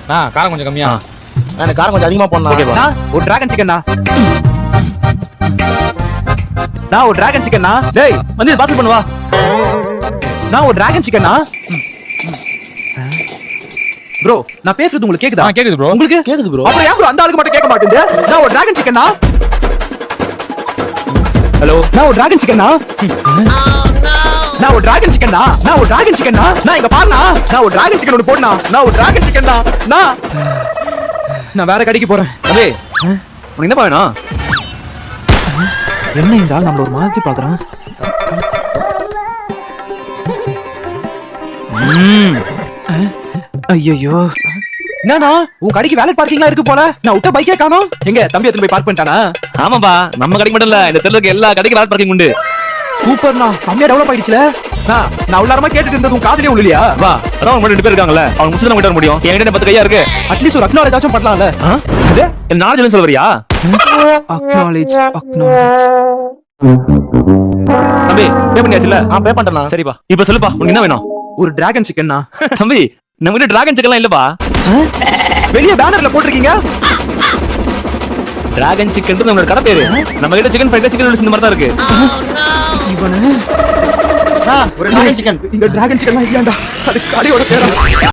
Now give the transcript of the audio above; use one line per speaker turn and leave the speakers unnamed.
காரம் கொஞ்சம் கம்மியா.
எனக்கு காரம் கொஞ்சம் அதிகமா போடணும்.
ஒரு டிராகன் சிக்கன் நான் ஒரு டிராகன் சிக்கன் டேய் வந்து பார்சல் பண்ணுவா. நான் ஒரு டிராகன் சிக்கன் ப்ரோ. நான் பேசுறது உங்களுக்கு கேக்குதா?
கேக்குது ப்ரோ.
உங்களுக்கு
கேக்குது ப்ரோ.
அப்புறம் ஏன் ப்ரோ அந்த ஆளுக்கு மட்டும் கேட்க மாட்டேங்குது? நான் ஒரு டிராகன் சிக்கன் ஹலோ நான் ஒரு டிராகன் சிக்கன் நான் ஒரு டிராகன் சிக்கன் நான் ஒரு டிராகன் சிக்கன் நான் இங்க பாருண்ணா. நான் ஒரு டிராகன் சிக்கன் ஒன்று போடனா. நான் ஒரு டிராகன் சிக்கன் நான் வேற கடைக்கு போறேன்.
தம்பி உனக்கு என்னப்பா வேணும்?
என்ன இந்த ஆள் நம்மள ஒரு மாதிரி பாக்குறான். ஐயோ என்னண்ணா உன் கடைக்கு வேலை பார்க்கிங்லாம் இருக்கு போல. நான் விட்ட பைக்கே காணோம். எங்க தம்பி எடுத்து போய் பார்க் பண்ணிட்டானா?
ஆமாப்பா, நம்ம கடைக்கு மட்டும் இல்ல, இந்த தெருவுக்கு எல்லா கடைக்கும் வேலை பார்க்கிங் உண்டு.
சூப்பர்ண்ணா, செம்மையா டெவலப் ஆயிடுச்சுல. நான் உள்ளாரமா கேட்டுட்டு இருந்தது உன் காதுலயே உள்ளலையா?
வா, அதான் அவங்க 2 பேர் இருக்காங்கல்ல, அவங்க முடிச்சு தான் வர முடியும். என்கிட்ட 10 கையா இருக்கு.
அட்லீஸ்ட் ஒரு அக்னாலேஜ் ஆச்சும் பண்ணலாம்ல.
இது என்ன நாலேஜ் சொல்ல வரியா?
அக்னாலேஜ்
தம்பி பே பண்ணியாச்சுல?
பே பண்ணிட்டேனா?
சரிப்பா, இப்போ சொல்லுப்பா உனக்கு என்ன வேணும்?
ஒரு டிராகன் சிக்கன்
தம்பி நம்ம கிட்ட டிராகன் சிக்கன்லாம் இல்லப்பா.
வெளிய பேனர்ல போட்டுருக்கீங்க.
டிராகன் சிக்கன் நம்மளோட கடை பேரு. நம்ம கிட்ட சிக்கன் ஃப்ரைட் சிக்கன் நூடுல்ஸ் இந்த மாதிரி தான் இருக்கு.
இவனே
ஒரு டிராகன் சிக்கன்.
இந்த டிராகன் சிக்கன்லாம் இல்லையாண்டா, அது கடையோட பேரா?